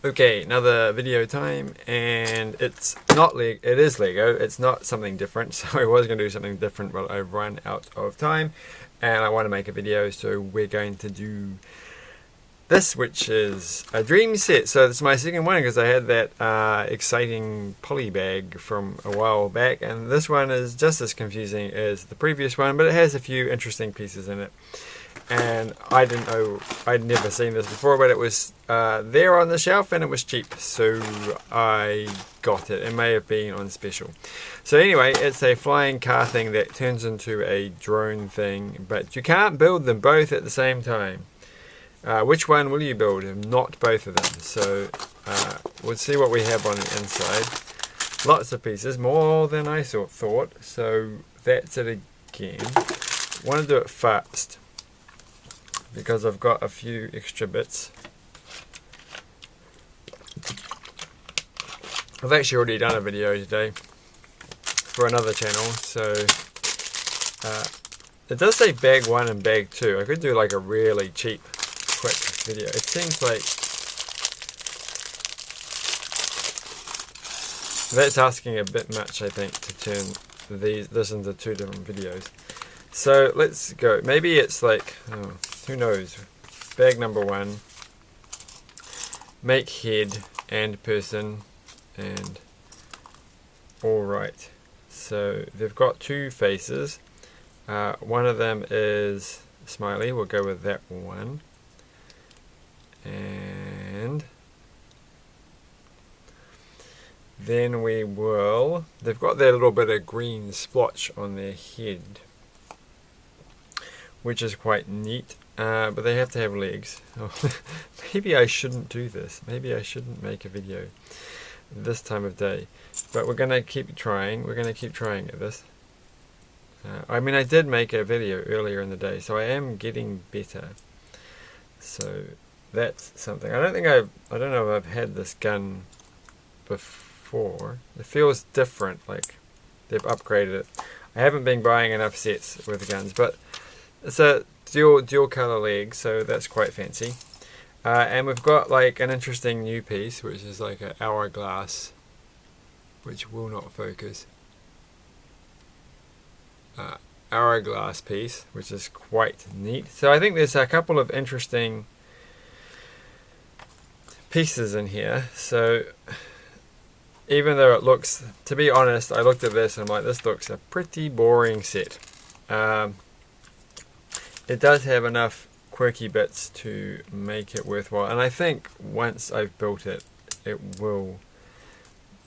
Okay, another video time, and it's not Lego. It is Lego. It's not something different. So I was going to do something different, but I've run out of time, and I want to make a video. So we're going to do this, which is a Dreamzzz set. So this is my second one because I had that exciting poly bag from a while back, and this one is just as confusing as the previous one, but it has a few interesting pieces in it. And I didn't know, I'd never seen this before, but it was there on the shelf and it was cheap, so I got it. It may have been on special. So anyway, it's a flying car thing that turns into a drone thing, but you can't build them both at the same time. Which one will you build? Not both of them. So we'll see what we have on the inside. Lots of pieces, more than I thought. So that's it again. Want to do it fast, because I've got a few extra bits. I've actually already done a video today for another channel, so it does say bag 1 and bag 2. I could do like a really cheap, quick video. It seems like that's asking a bit much, I think, to turn this into 2 different videos. So let's go. Maybe it's like, oh, who knows? Bag number 1. Make head and person, and alright. So they've got 2 faces. One of them is smiley. We'll go with that one. And then we will, they've got that little bit of green splotch on their head, which is quite neat, but they have to have legs. Oh, maybe I shouldn't do this. Maybe I shouldn't make a video this time of day. But we're going to keep trying. We're going to keep trying at this. I mean, I did make a video earlier in the day, so I am getting better. So that's something. I don't know if I've had this gun before. It feels different, like they've upgraded it. I haven't been buying enough sets with guns, but it's a dual color leg, so that's quite fancy. And we've got like an interesting new piece, which is like an hourglass, which will not focus. Hourglass piece, which is quite neat. So I think there's a couple of interesting pieces in here. So even though it looks, to be honest, I looked at this and I'm like, this looks a pretty boring set. It does have enough quirky bits to make it worthwhile, and I think once I've built it, it will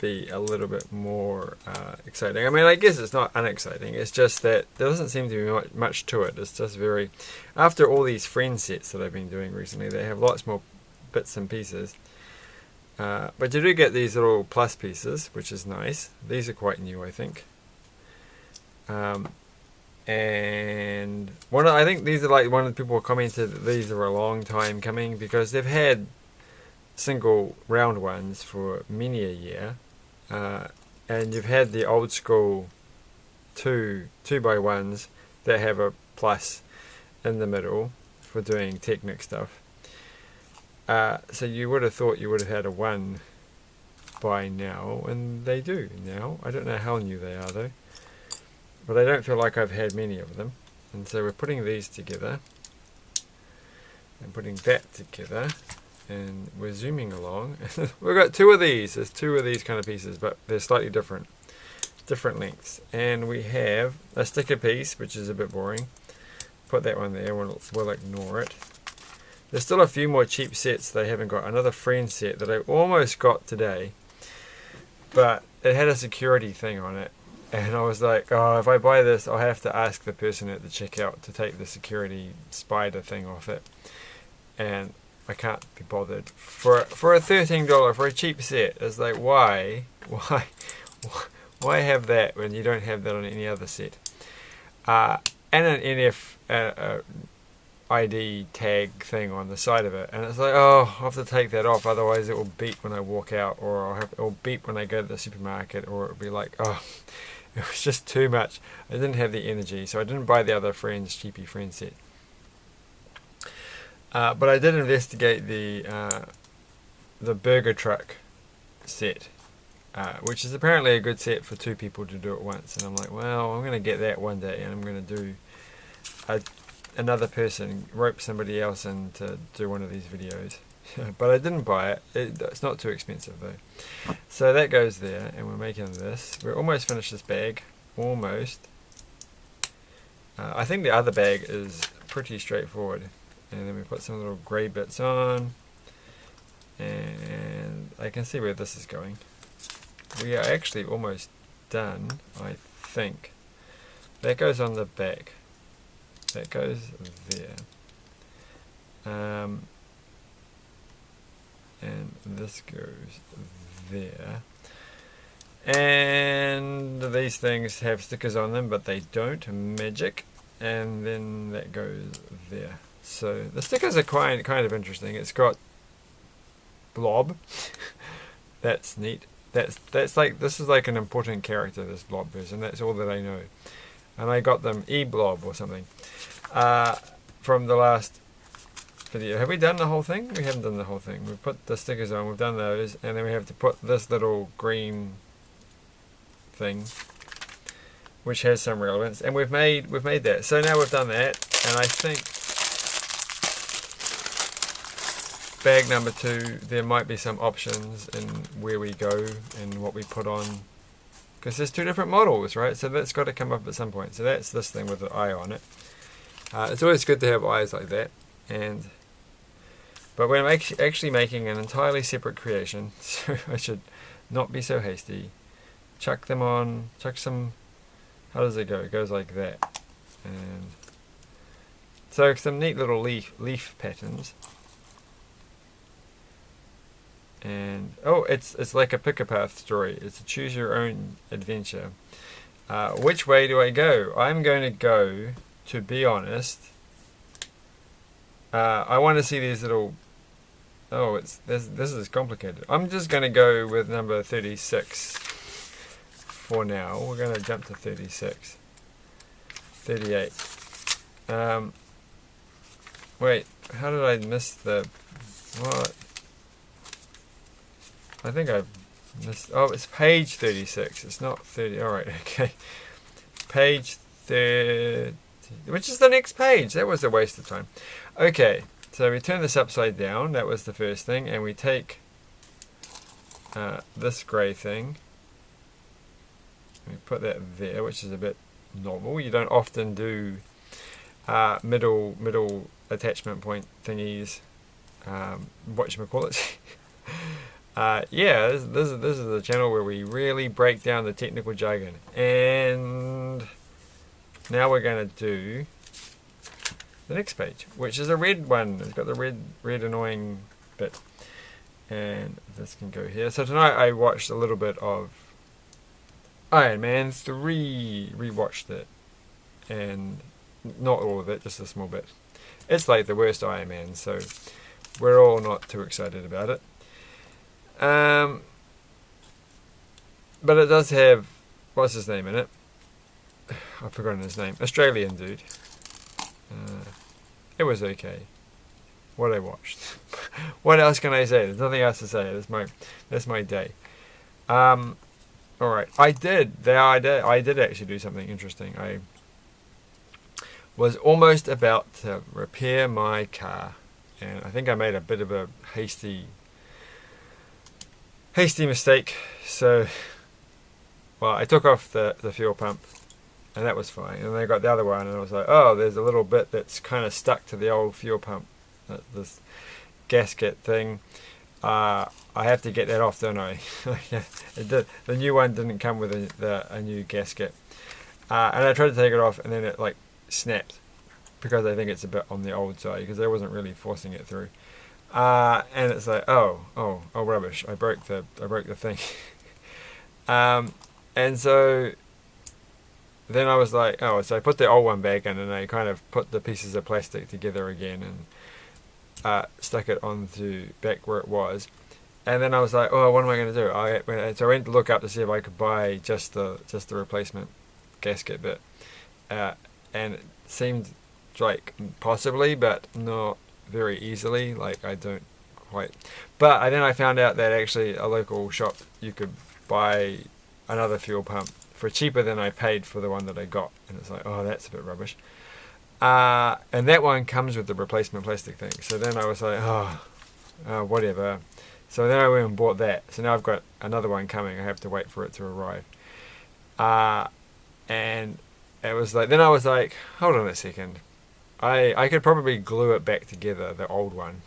be a little bit more exciting. I mean, I guess it's not unexciting, it's just that there doesn't seem to be much to it. It's just very, after all these friend sets that I've been doing recently, they have lots more bits and pieces. But you do get these little plus pieces, which is nice. These are quite new, I think. And I think these are like, one of the people commented that these are a long time coming, because they've had single round ones for many a year, and you've had the old school 2x1s that have a plus in the middle for doing Technic stuff. So you would have thought you would have had a 1 by now, and they do now. I don't know how new they are though, but I don't feel like I've had many of them. And so we're putting these together and putting that together, and we're zooming along. We've got 2 of these. There's 2 of these kind of pieces, but they're slightly different lengths. And we have a sticker piece, which is a bit boring. Put that one there. We'll ignore it. There's still a few more cheap sets they haven't got. Another friend set that I almost got today, but it had a security thing on it. And I was like, oh, if I buy this, I'll have to ask the person at the checkout to take the security spider thing off it. And I can't be bothered. For a $13, for a cheap set, it's like, why have that when you don't have that on any other set? And an NF ID tag thing on the side of it, and it's like, oh, I'll have to take that off, otherwise it will beep when I walk out, or it will beep when I go to the supermarket, or it'll be like, oh, it was just too much. I didn't have the energy, so I didn't buy the other cheapy friend set. But I did investigate the the burger truck set, which is apparently a good set for 2 people to do it once. And I'm like, well, I'm going to get that one day, and I'm going to do another person, rope somebody else in to do one of these videos. But I didn't buy it. It's not too expensive though. So that goes there, and we're making this. We're almost finished this bag. Almost. I think the other bag is pretty straightforward. And then we put some little grey bits on. And I can see where this is going. We are actually almost done, I think. That goes on the back. That goes there. And this goes there. And these things have stickers on them, but they don't. Magic. And then that goes there. So the stickers are kind of interesting. It's got Blob. That's neat. That's like, this is like an important character, this Blob person. That's all that I know. And I got them E-Blob or something from the last video. Have we done the whole thing? We haven't done the whole thing. We've put the stickers on, we've done those, and then we have to put this little green thing, which has some relevance, and we've made that. So now we've done that, and I think bag number 2, there might be some options in where we go and what we put on, because there's 2 different models, right? So that's got to come up at some point. So that's this thing with the eye on it. It's always good to have eyes like that. But when I'm actually making an entirely separate creation, so I should not be so hasty. Chuck them on, chuck some, how does it go? It goes like that. And so some neat little leaf patterns. And oh, it's like a pick-a-path story. It's a choose your own adventure. Which way do I go? I'm going to go, to be honest, I want to see these little, oh, this is complicated. I'm just going to go with number 36 for now. We're going to jump to 36. 38. Wait, how did I miss the, what? I think I missed, oh, it's page 36. It's not 30, alright, okay. Page 30, which is the next page. That was a waste of time. Okay, so we turn this upside down. That was the first thing. And we take this grey thing. We put that there, which is a bit novel. You don't often do middle attachment point thingies. Whatchamacallit. Yeah, this is the channel where we really break down the technical jargon. And now we're going to do the next page, which is a red one. It's got the red annoying bit. And this can go here. So tonight I watched a little bit of Iron Man 3, rewatched it. And not all of it, just a small bit. It's like the worst Iron Man, so we're all not too excited about it. But it does have, what's his name in it? I've forgotten his name. Australian dude. It was okay. What I watched. What else can I say? There's nothing else to say. That's my day. Alright. I did actually do something interesting. I was almost about to repair my car, and I think I made a bit of a hasty mistake. So, well, I took off the fuel pump, and that was fine. And then I got the other one, and I was like, oh, there's a little bit that's kind of stuck to the old fuel pump, this gasket thing. I have to get that off, don't I? The new one didn't come with a new gasket, and I tried to take it off, and then it like snapped, because I think it's a bit on the old side, because I wasn't really forcing it through. And it's like, oh rubbish! I broke the thing. And so then I was like, oh, so I put the old one back in, and I kind of put the pieces of plastic together again, and stuck it onto back where it was. And then I was like, oh, what am I going to do? So I went to look up to see if I could buy just the replacement gasket bit, and it seemed like possibly, but not very easily. Like, I don't quite. But then I found out that actually a local shop, you could buy another fuel pump for cheaper than I paid for the one that I got. And it's like, oh, that's a bit rubbish. And that one comes with the replacement plastic thing. So then I was like, whatever. So then I went and bought that. So now I've got another one coming. I have to wait for it to arrive. And it was like, then I was like, hold on a second. I could probably glue it back together, the old one.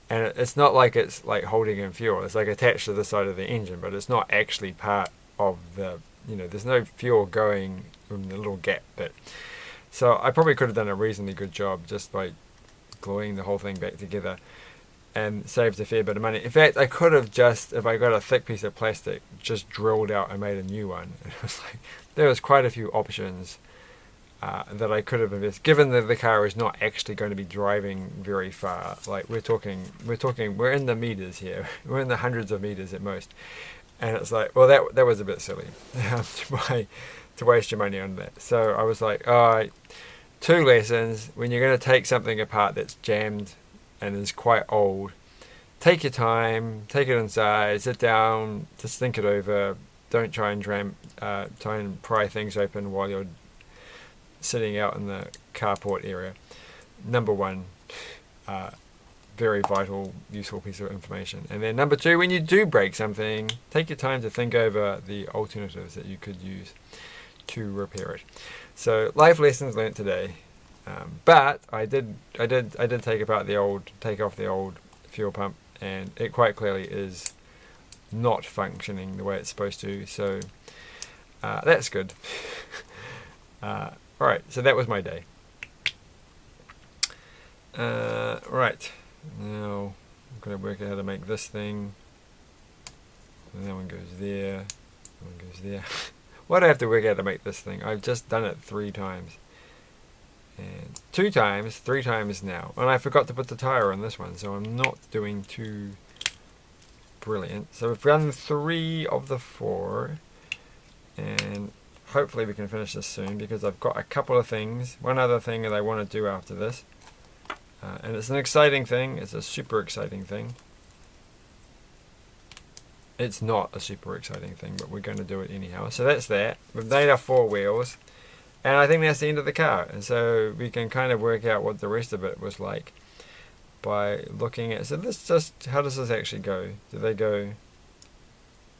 And it's not like it's like holding in fuel. It's like attached to the side of the engine, but it's not actually part of the, there's no fuel going in the little gap bit. So I probably could have done a reasonably good job just by gluing the whole thing back together and saved a fair bit of money. In fact, I could have just, if I got a thick piece of plastic, just drilled out and made a new one. It was like, there was quite a few options that I could have invested, given that the car is not actually going to be driving very far. Like we're in the meters here. We're in the hundreds of meters at most. And it's like, well, that was a bit silly to waste your money on that. So I was like, all right, 2 lessons. When you're going to take something apart that's jammed and is quite old, take your time, take it inside, sit down, just think it over. Don't try and pry things open while you're sitting out in the carport area. Number 1, very vital, useful piece of information. And then number 2, when you do break something, take your time to think over the alternatives that you could use to repair it. So life lessons learnt today. But I did take off the old fuel pump, and it quite clearly is not functioning the way it's supposed to. So that's good. Alright, so that was my day. Right, now I'm going to work out how to make this thing. And that one goes there, that one goes there. Why do I have to work out how to make this thing? I've just done it 3 times. And 2 times, 3 times now. And I forgot to put the tyre on this one, so I'm not doing too brilliant. So we've done 3 of the 4. And hopefully we can finish this soon, because I've got a couple of things. One other thing that I want to do after this. And it's an exciting thing. It's a super exciting thing. It's not a super exciting thing, but we're going to do it anyhow. So that's that. We've made our 4 wheels. And I think that's the end of the car. And so we can kind of work out what the rest of it was like by looking at... So this just... How does this actually go? Do they go...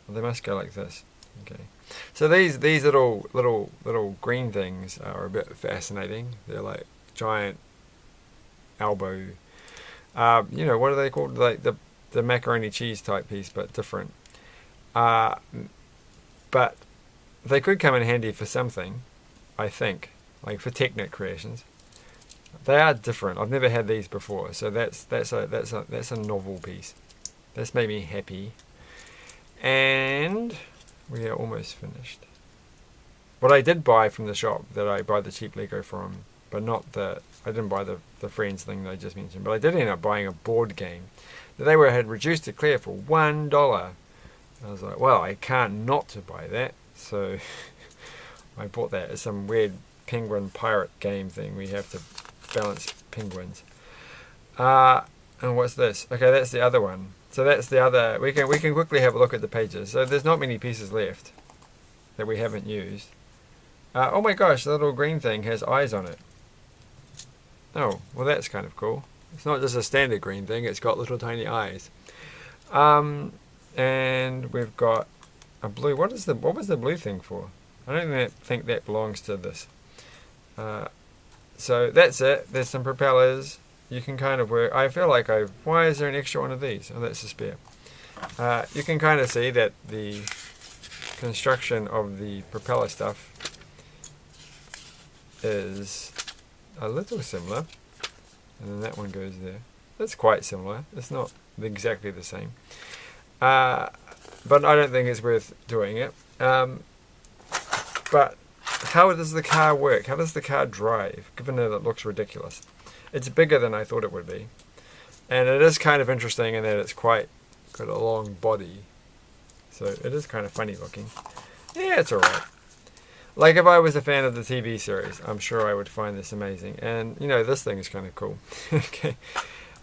Well, they must go like this. Okay. So these little green things are a bit fascinating. They're like giant elbow... what are they called? Like the macaroni cheese type piece, but different. But they could come in handy for something, I think, like for Technic creations. They are different. I've never had these before, so that's a novel piece. That's made me happy. And we are almost finished. What I did buy from the shop, that I buy the cheap Lego from, but not I didn't buy the Friends thing that I just mentioned, but I did end up buying a board game that they had reduced to clear for $1. I was like, well, I can't not to buy that, so I bought that. It's some weird penguin pirate game thing. We have to balance penguins. And what's this? Okay, that's the other one. So that's the other. We can quickly have a look at the pages. So there's not many pieces left that we haven't used. Oh my gosh, the little green thing has eyes on it. Oh, well that's kind of cool. It's not just a standard green thing, it's got little tiny eyes. And we've got a blue. What was the blue thing for? I don't think that belongs to this. So that's it. There's some propellers. You can kind of work. I feel like why is there an extra one of these? Oh, that's a spare. You can kind of see that the construction of the propeller stuff is a little similar. And then that one goes there. That's quite similar. It's not exactly the same. But I don't think it's worth doing it. But how does the car work? How does the car drive, given that it looks ridiculous? It's bigger than I thought it would be. And it is kind of interesting in that it's got a long body. So it is kind of funny looking. Yeah, it's alright. Like if I was a fan of the TV series, I'm sure I would find this amazing. And, this thing is kind of cool. Okay.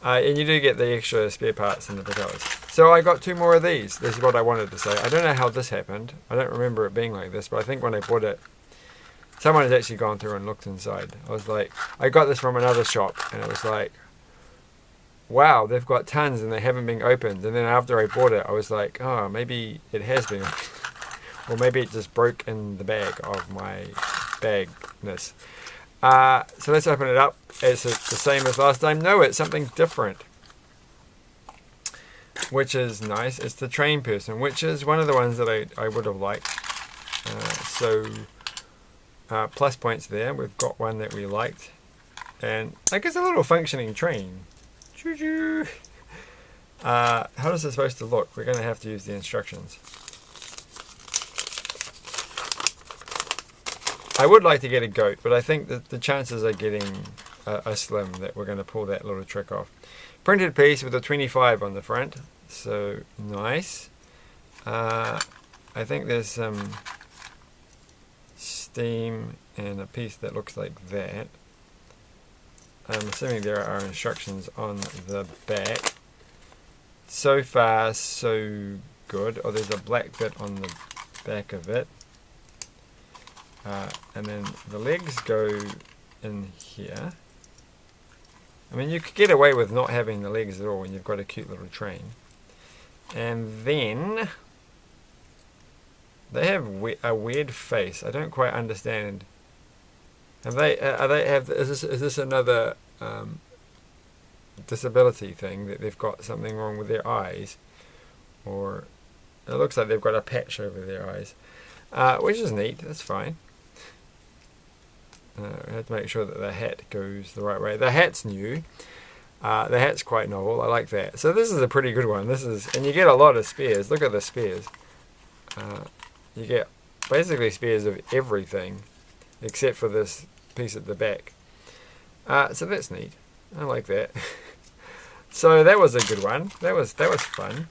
And you do get the extra spare parts and the propellers. So I got 2 more of these. This is what I wanted to say. I don't know how this happened. I don't remember it being like this, but I think when I bought it, someone has actually gone through and looked inside. I was like, I got this from another shop, and it was like, wow, they've got tons and they haven't been opened. And then after I bought it, I was like, oh, maybe it has been opened. Or maybe it just broke in the bag of my bagness. So let's open it up. Is it the same as last time? No, it's something different, which is nice. It's the train person, which is one of the ones that I would have liked. Plus points there. We've got one that we liked. And like it's a little functioning train. Choo-choo. How is it supposed to look? We're going to have to use the instructions. I would like to get a goat, but I think that the chances are getting are slim that we're going to pull that little trick off. Printed piece with a 25 on the front, so nice. I think there's some steam and a piece that looks like that. I'm assuming there are instructions on the back. So far, so good. Oh, there's a black bit on the back of it. And then the legs go in here. I mean, you could get away with not having the legs at all when you've got a cute little train. And then they have a weird face. I don't quite understand. Is this another disability thing, that they've got something wrong with their eyes, or it looks like they've got a patch over their eyes, which is neat. That's fine. I have to make sure that the hat goes the right way. The hat's new. The hat's quite novel. I like that. So this is a pretty good one. And you get a lot of spares. Look at the spares. You get basically spares of everything except for this piece at the back. So that's neat. I like that. So that was a good one. That was fun.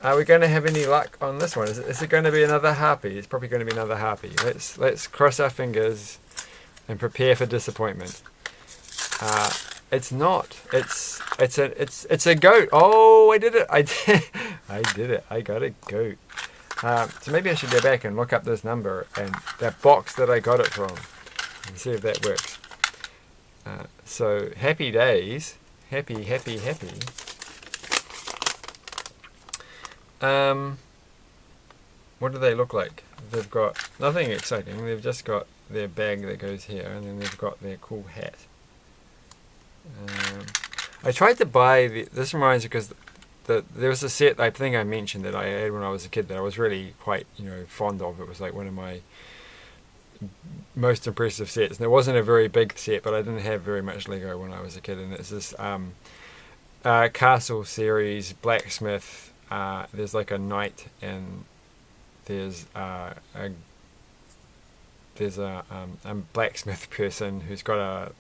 Are we going to have any luck on this one? Is it going to be another harpy? It's probably going to be another harpy. Let's cross our fingers and prepare for disappointment. It's not. It's a goat. Oh, I did it. I did it. I got a goat. So maybe I should go back and look up this number and that box that I got it from and see if that works. So happy days. Happy. What do they look like? They've got nothing exciting. They've just got their bag that goes here, and then they've got their cool hat. I tried to buy this reminds me because there was a set I think I mentioned that I had when I was a kid that I was really quite fond of. It was like one of my most impressive sets, and it wasn't a very big set, but I didn't have very much Lego when I was a kid, and it's this castle series blacksmith. There's like a knight, and there's a blacksmith person who's got a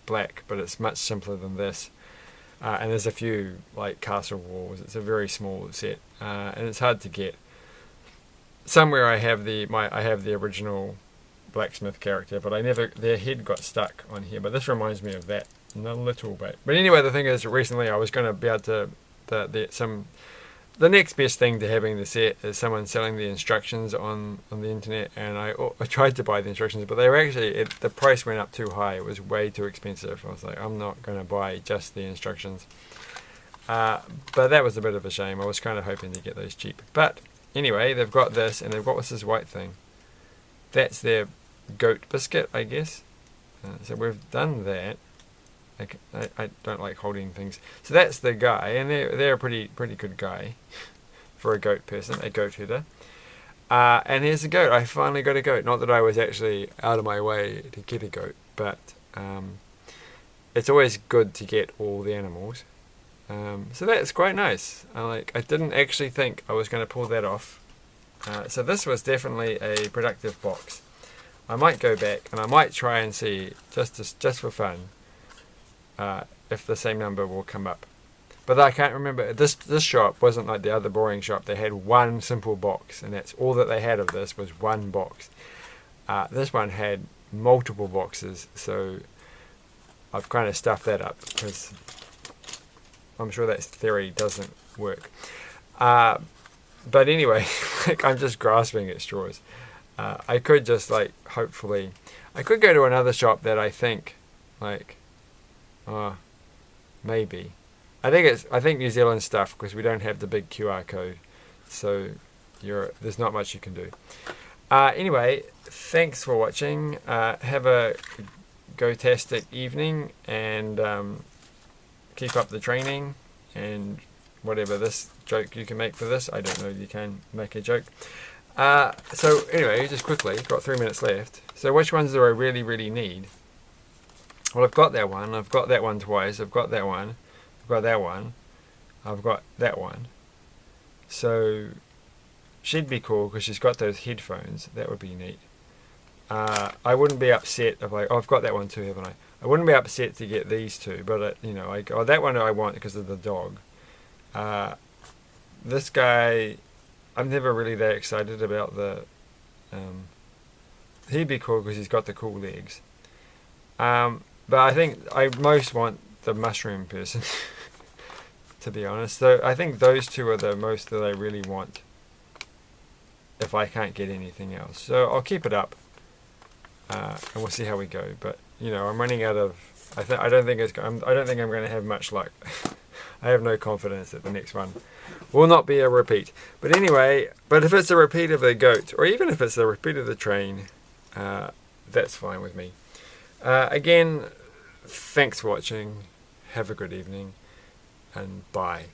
black, but it's much simpler than this. And there's a few like castle walls. It's a very small set, and it's hard to get. Somewhere I have the original blacksmith character, but their head got stuck on here. But this reminds me of that a little bit. But anyway, the thing is, recently I was going to be able to the next best thing to having the set is someone selling the instructions on the internet, and I tried to buy the instructions, but they were actually the price went up too high. It was way too expensive. I was like, I'm not going to buy just the instructions. But that was a bit of a shame. I was kind of hoping to get those cheap. But anyway, they've got this, and they've got this white thing. That's their goat biscuit, I guess. So we've done that. I don't like holding things. So that's the guy, and they're a pretty good guy for a goat person, a goat herder. And here's a goat. I finally got a goat. Not that I was actually out of my way to get a goat, but it's always good to get all the animals. So that's quite nice. I didn't actually think I was going to pull that off. So this was definitely a productive box. I might go back and I might try and see just for fun. If the same number will come up, but I can't remember. This shop wasn't like the other boring shop. They had one simple box, and that's all that they had of this was one box. This one had multiple boxes, so I've kind of stuffed that up because I'm sure that theory doesn't work. But anyway, like, I'm just grasping at straws. I could just, like, hopefully, I could go to another shop that I think, like, maybe. I think New Zealand stuff, because we don't have the big QR code, so there's not much you can do. Anyway, thanks for watching. Have a go-tastic evening, and keep up the training, and whatever this joke you can make for this. I don't know, you can make a joke. So anyway, just quickly, got 3 minutes left. So which ones do I really, really need? Well, I've got that one. I've got that one twice. I've got that one. I've got that one. I've got that one. So she'd be cool because she's got those headphones. That would be neat. I wouldn't be upset if I've got that one too, haven't I? I wouldn't be upset to get these two, but you know, that one I want because of the dog. This guy, I'm never really that excited about the. He'd be cool because he's got the cool legs. But I think I most want the mushroom person, to be honest. So I think those two are the most that I really want, if I can't get anything else. So I'll keep it up, and we'll see how we go. But you know, I'm running out of. I don't think I'm going to have much luck. I have no confidence that the next one will not be a repeat. But anyway, if it's a repeat of the goat, or even if it's a repeat of the train, that's fine with me. Again, thanks for watching. Have a good evening, and bye.